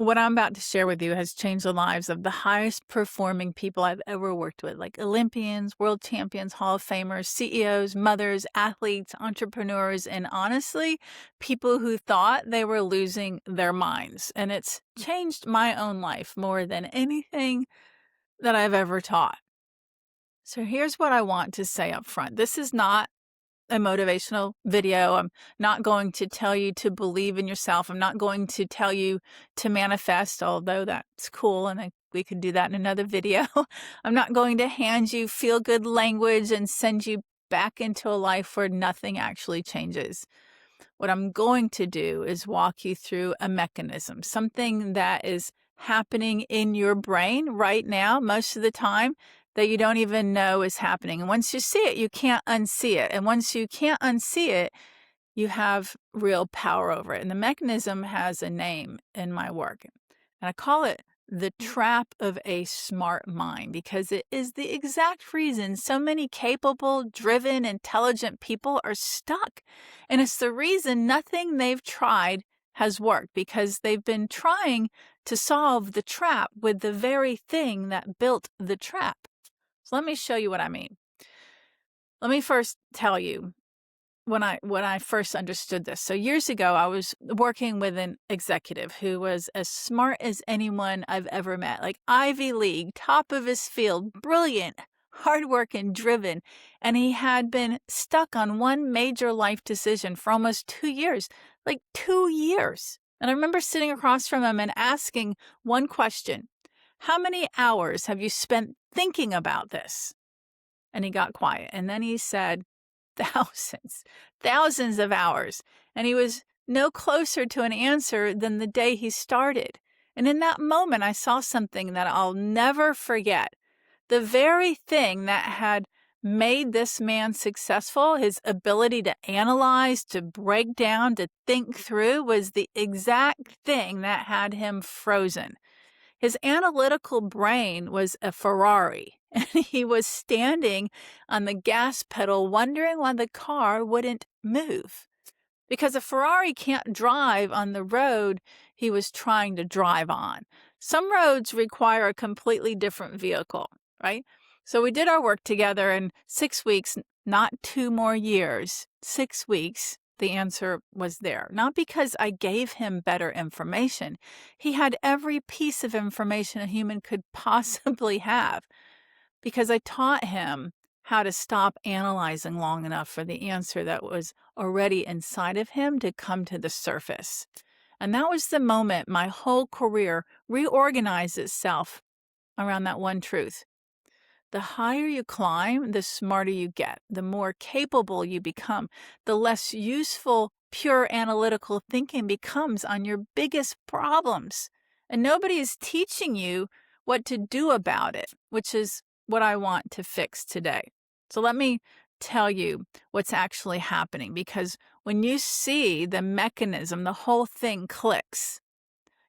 What I'm about to share with you has changed the lives of the highest performing people I've ever worked with, like Olympians, world champions, Hall of Famers, CEOs, mothers, athletes, entrepreneurs, and honestly, people who thought they were losing their minds. And it's changed my own life more than anything that I've ever taught. So here's what I want to say up front. This is not a motivational video. I'm not going to tell you to believe in yourself. I'm not going to tell you to manifest, although that's cool. And we could do that in another video. I'm not going to hand you feel good language and send you back into a life where nothing actually changes. What I'm going to do is walk you through a mechanism, something that is happening in your brain right now, most of the time, that you don't even know is happening. And once you see it, you can't unsee it. And once you can't unsee it, you have real power over it. And the mechanism has a name in my work. And I call it the trap of a smart mind because it is the exact reason so many capable, driven, intelligent people are stuck. And it's the reason nothing they've tried has worked because they've been trying to solve the trap with the very thing that built the trap. So let me show you what I mean. Let me first tell you when I first understood this. So years ago, I was working with an executive who was as smart as anyone I've ever met, like Ivy League, top of his field, brilliant, hardworking, driven. And he had been stuck on one major life decision for almost 2 years, like 2 years. And I remember sitting across from him and asking one question: how many hours have you spent thinking about this? And he got quiet. And then he said, thousands, thousands of hours. And he was no closer to an answer than the day he started. And in that moment, I saw something that I'll never forget. The very thing that had made this man successful, his ability to analyze, to break down, to think through, was the exact thing that had him frozen. His analytical brain was a Ferrari, and he was standing on the gas pedal wondering why the car wouldn't move. Because a Ferrari can't drive on the road he was trying to drive on. Some roads require a completely different vehicle, right? So we did our work together in 6 weeks, not 2 more years, 6 weeks. The answer was there. Not because I gave him better information. He had every piece of information a human could possibly have because I taught him how to stop analyzing long enough for the answer that was already inside of him to come to the surface. And that was the moment my whole career reorganized itself around that one truth. The higher you climb, the smarter you get, the more capable you become, the less useful pure analytical thinking becomes on your biggest problems. And nobody is teaching you what to do about it, which is what I want to fix today. So let me tell you what's actually happening, because when you see the mechanism, the whole thing clicks.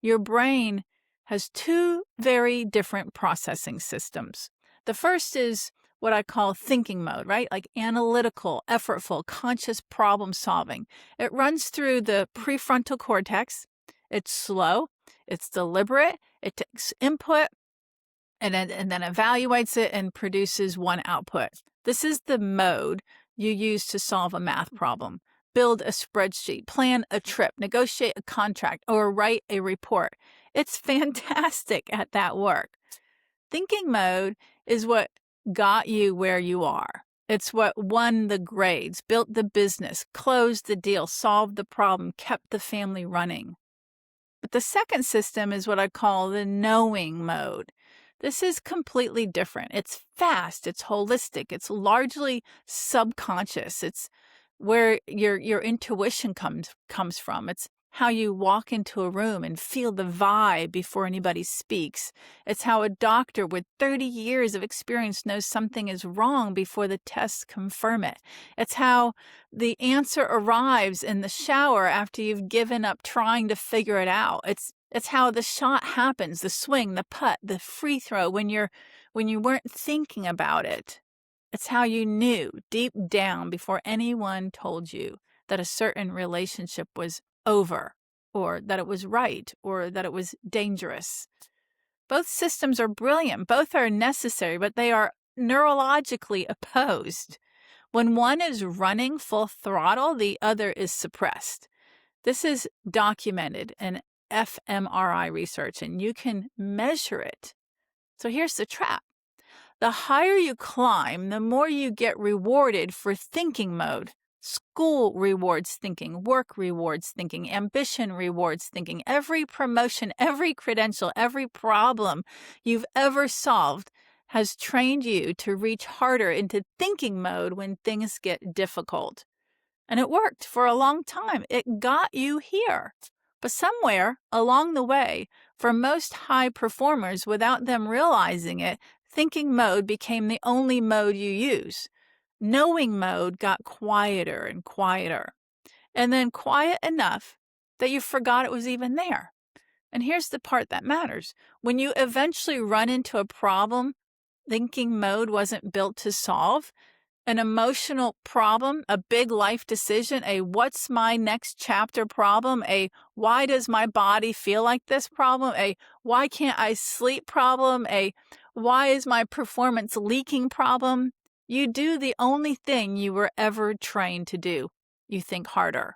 Your brain has two very different processing systems. The first is what I call thinking mode, right? Like analytical, effortful, conscious problem solving. It runs through the prefrontal cortex. It's slow, it's deliberate, it takes input and then evaluates it and produces one output. This is the mode you use to solve a math problem. Build a spreadsheet, plan a trip, negotiate a contract, or write a report. It's fantastic at that work. Thinking mode is what got you where you are. It's what won the grades, built the business, closed the deal, solved the problem, kept the family running. But the second system is what I call the knowing mode. This is completely different. It's fast, it's holistic, it's largely subconscious. It's where your intuition comes from. It's how you walk into a room and feel the vibe before anybody speaks. It's how a doctor with 30 years of experience knows something is wrong before the tests confirm it. It's how the answer arrives in the shower after you've given up trying to figure it out. It's how the shot happens, the swing, the putt, the free throw when you weren't thinking about it. It's how you knew deep down before anyone told you that a certain relationship was over or that it was right, or that it was dangerous. Both systems are brilliant, both are necessary, but they are neurologically opposed. When one is running full throttle, the other is suppressed. This is documented in fMRI research, and you can measure it. So here's the trap. The higher you climb, the more you get rewarded for thinking mode. School rewards thinking, work rewards thinking, ambition rewards thinking. Every promotion, every credential, every problem you've ever solved has trained you to reach harder into thinking mode when things get difficult. And it worked for a long time. It got you here. But somewhere along the way, for most high performers, without them realizing it, thinking mode became the only mode you use. Knowing mode got quieter and quieter, and then quiet enough that you forgot it was even there. And here's the part that matters. When you eventually run into a problem thinking mode wasn't built to solve, an emotional problem, a big life decision, a what's my next chapter problem, a why does my body feel like this problem, a why can't I sleep problem, a why is my performance leaking problem, you do the only thing you were ever trained to do. You think harder.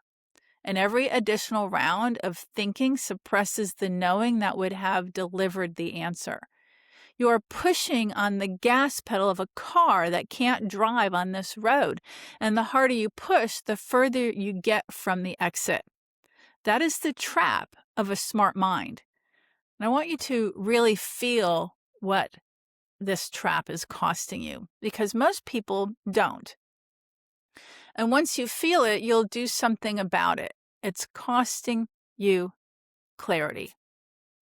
And every additional round of thinking suppresses the knowing that would have delivered the answer. You're pushing on the gas pedal of a car that can't drive on this road. And the harder you push, the further you get from the exit. That is the trap of a smart mind. And I want you to really feel what this trap is costing you, because most people don't. And once you feel it, you'll do something about it. It's costing you clarity,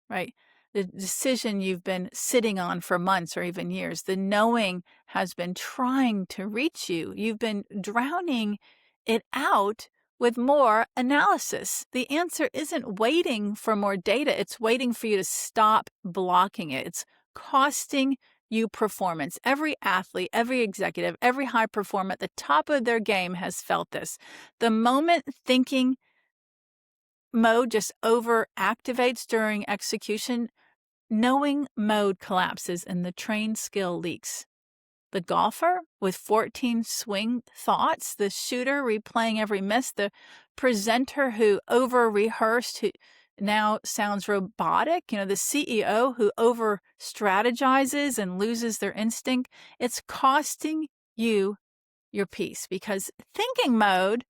right? The decision you've been sitting on for months or even years, the knowing has been trying to reach you. You've been drowning it out with more analysis. The answer isn't waiting for more data. It's waiting for you to stop blocking it. It's costing you performance. Every athlete, every executive, every high performer at the top of their game has felt this. The moment thinking mode just over activates during execution, knowing mode collapses and the trained skill leaks. The golfer with 14 swing thoughts, the shooter replaying every miss, the presenter who over-rehearsed, who now sounds robotic, the CEO who over-strategizes and loses their instinct. It's costing you your peace, because thinking mode,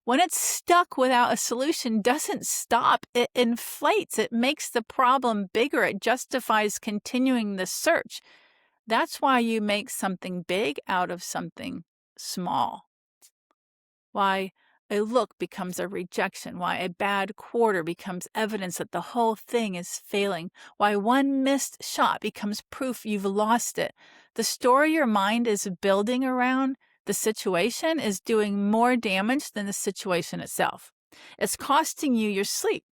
when it's stuck without a solution, doesn't stop. It inflates. It makes the problem bigger. It justifies continuing the search. That's why you make something big out of something small. Why a look becomes a rejection. Why a bad quarter becomes evidence that the whole thing is failing. Why one missed shot becomes proof you've lost it. The story your mind is building around the situation is doing more damage than the situation itself. It's costing you your sleep.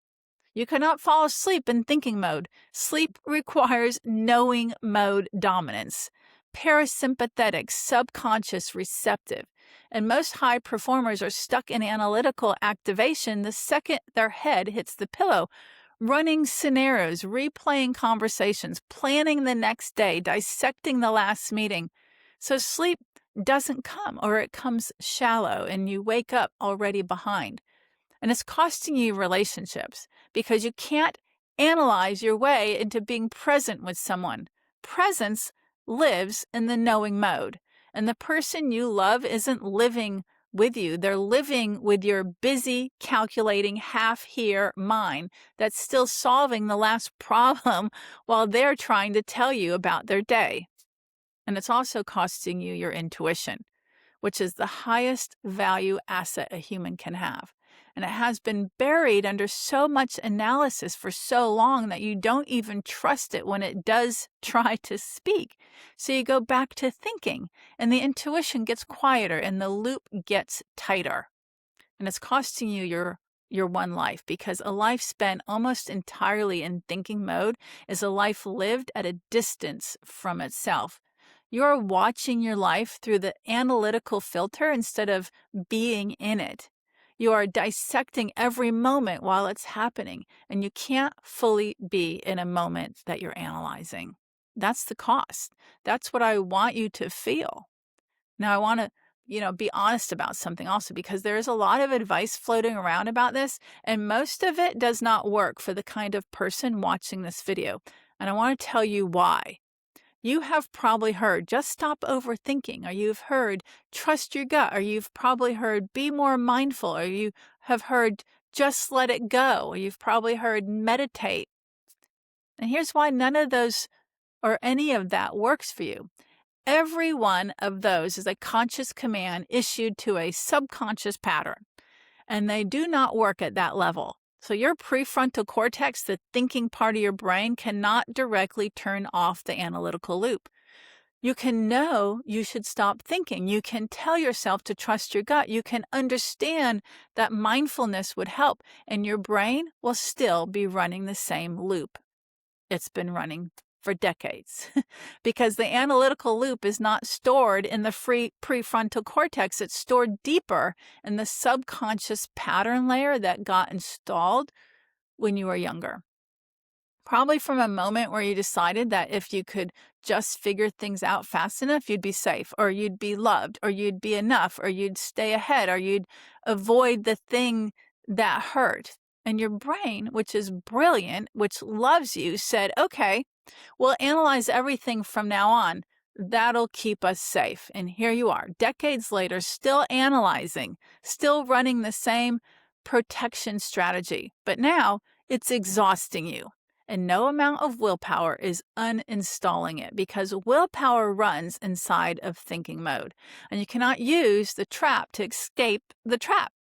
You cannot fall asleep in thinking mode. Sleep requires knowing mode dominance. Parasympathetic, subconscious, receptive. And most high performers are stuck in analytical activation the second their head hits the pillow, running scenarios, replaying conversations, planning the next day, dissecting the last meeting. So sleep doesn't come, or it comes shallow and you wake up already behind. And it's costing you relationships because you can't analyze your way into being present with someone. Presence lives in the knowing mode. And the person you love isn't living with you. They're living with your busy, calculating, half-here mind that's still solving the last problem while they're trying to tell you about their day. And it's also costing you your intuition, which is the highest value asset a human can have. And it has been buried under so much analysis for so long that you don't even trust it when it does try to speak. So you go back to thinking, and the intuition gets quieter and the loop gets tighter. And it's costing you your one life, because a life spent almost entirely in thinking mode is a life lived at a distance from itself. You're watching your life through the analytical filter instead of being in it. You are dissecting every moment while it's happening, and you can't fully be in a moment that you're analyzing. That's the cost. That's what I want you to feel. Now, I want to, be honest about something also, because there is a lot of advice floating around about this, and most of it does not work for the kind of person watching this video. And I want to tell you why. You have probably heard, just stop overthinking, or you've heard, trust your gut, or you've probably heard, be more mindful, or you have heard, just let it go, or you've probably heard, meditate. And here's why none of those or any of that works for you. Every one of those is a conscious command issued to a subconscious pattern, and they do not work at that level. So your prefrontal cortex, the thinking part of your brain, cannot directly turn off the analytical loop. You can know you should stop thinking. You can tell yourself to trust your gut. You can understand that mindfulness would help, and your brain will still be running the same loop it's been running for decades because the analytical loop is not stored in the free prefrontal cortex. It's stored deeper in the subconscious pattern layer that got installed when you were younger. Probably from a moment where you decided that if you could just figure things out fast enough, you'd be safe, or you'd be loved, or you'd be enough, or you'd stay ahead, or you'd avoid the thing that hurt. And your brain, which is brilliant, which loves you, said, okay, we'll analyze everything from now on. That'll keep us safe. And here you are, decades later, still analyzing, still running the same protection strategy. But now it's exhausting you. And no amount of willpower is uninstalling it, because willpower runs inside of thinking mode. And you cannot use the trap to escape the trap.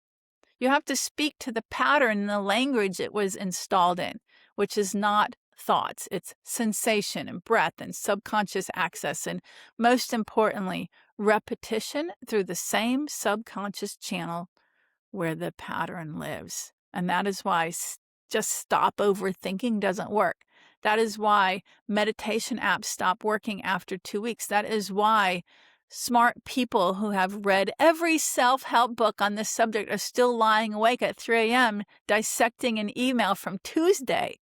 You have to speak to the pattern and the language it was installed in, which is not thoughts. It's sensation and breath and subconscious access. And most importantly, repetition through the same subconscious channel where the pattern lives. And that is why just stop overthinking doesn't work. That is why meditation apps stop working after 2 weeks. That is why smart people who have read every self-help book on this subject are still lying awake at 3 a.m. dissecting an email from Tuesday.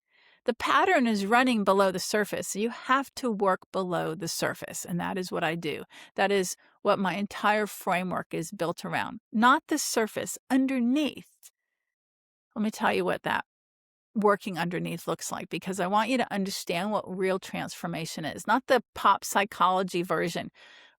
The pattern is running below the surface. You have to work below the surface, and that is what I do. That is what my entire framework is built around. Not the surface, underneath. Let me tell you what that working underneath looks like, because I want you to understand what real transformation is, not the pop psychology version.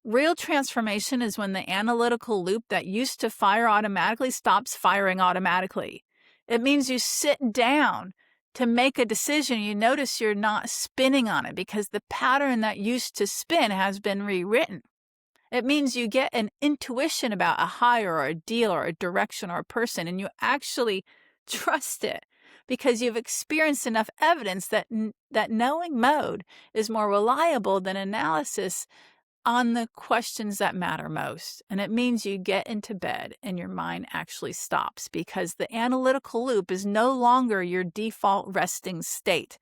Real transformation is when the analytical loop that used to fire automatically stops firing automatically. It means you sit down to make a decision. You notice you're not spinning on it because the pattern that used to spin has been rewritten. It means you get an intuition about a hire or a deal or a direction or a person, and you actually trust it because you've experienced enough evidence that knowing mode is more reliable than analysis on the questions that matter most. And it means you get into bed and your mind actually stops, because the analytical loop is no longer your default resting state.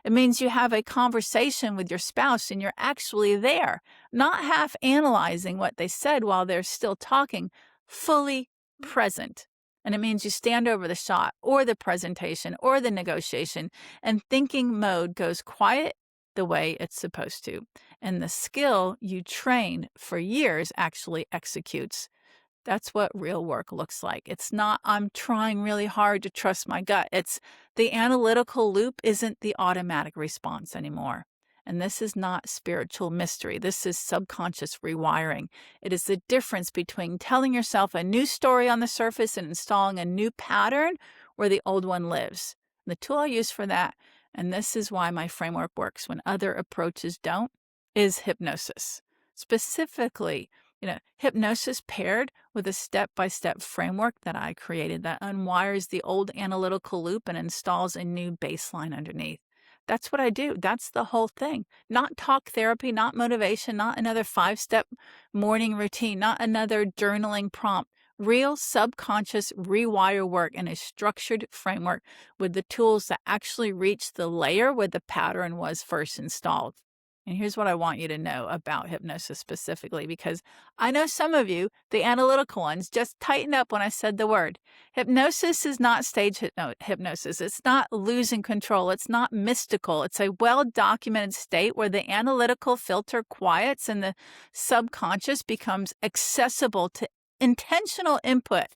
It means you have a conversation with your spouse and you're actually there, not half analyzing what they said while they're still talking, fully present. And it means you stand over the shot or the presentation or the negotiation, and thinking mode goes quiet the way it's supposed to. And the skill you trained for years actually executes. That's what real work looks like. It's not, I'm trying really hard to trust my gut. It's the analytical loop isn't the automatic response anymore. And this is not spiritual mystery. This is subconscious rewiring. It is the difference between telling yourself a new story on the surface and installing a new pattern where the old one lives. The tool I use for that, and this is why my framework works when other approaches don't, is hypnosis. Specifically, hypnosis paired with a step-by-step framework that I created that unwires the old analytical loop and installs a new baseline underneath. That's what I do. That's the whole thing. Not talk therapy, not motivation, not another 5-step morning routine, not another journaling prompt. Real subconscious rewire work in a structured framework with the tools that actually reach the layer where the pattern was first installed. And here's what I want you to know about hypnosis specifically, because I know some of you, the analytical ones, just tightened up when I said the word. Hypnosis is not stage hypnosis. It's not losing control. It's not mystical. It's a well documented state where the analytical filter quiets and the subconscious becomes accessible to intentional input.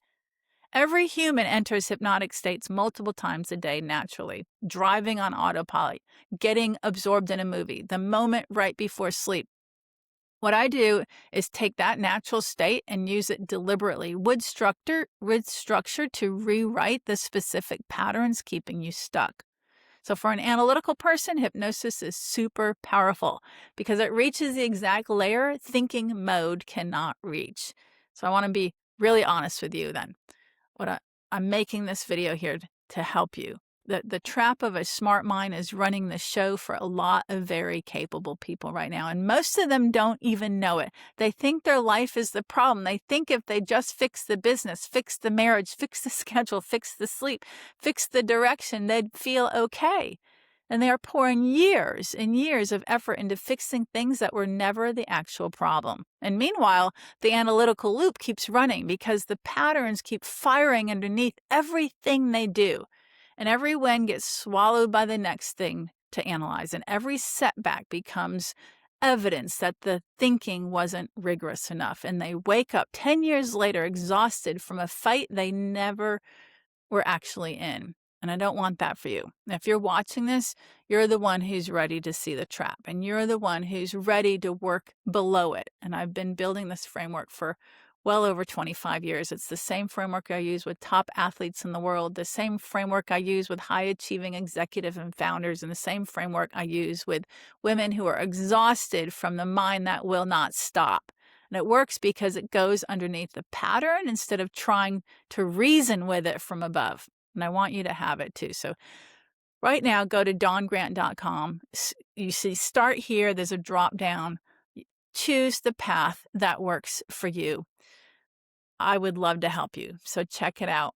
Every human enters hypnotic states multiple times a day naturally, driving on autopilot, getting absorbed in a movie, the moment right before sleep. What I do is take that natural state and use it deliberately with structure to rewrite the specific patterns keeping you stuck. So for an analytical person, hypnosis is super powerful because it reaches the exact layer thinking mode cannot reach. So I want to be really honest with you then. I'm making this video here to help you. The trap of a smart mind is running the show for a lot of very capable people right now, and most of them don't even know it. They think their life is the problem. They think if they just fix the business, fix the marriage, fix the schedule, fix the sleep, fix the direction, they'd feel okay. And they are pouring years and years of effort into fixing things that were never the actual problem. And meanwhile, the analytical loop keeps running because the patterns keep firing underneath everything they do. And every win gets swallowed by the next thing to analyze. And every setback becomes evidence that the thinking wasn't rigorous enough. And they wake up 10 years later exhausted from a fight they never were actually in. And I don't want that for you. If you're watching this, you're the one who's ready to see the trap, and you're the one who's ready to work below it. And I've been building this framework for well over 25 years. It's the same framework I use with top athletes in the world, the same framework I use with high achieving executive and founders, and the same framework I use with women who are exhausted from the mind that will not stop. And it works because it goes underneath the pattern instead of trying to reason with it from above. And I want you to have it too. So right now, go to dawngrant.com. You see, start here. There's a drop down. Choose the path that works for you. I would love to help you. So check it out.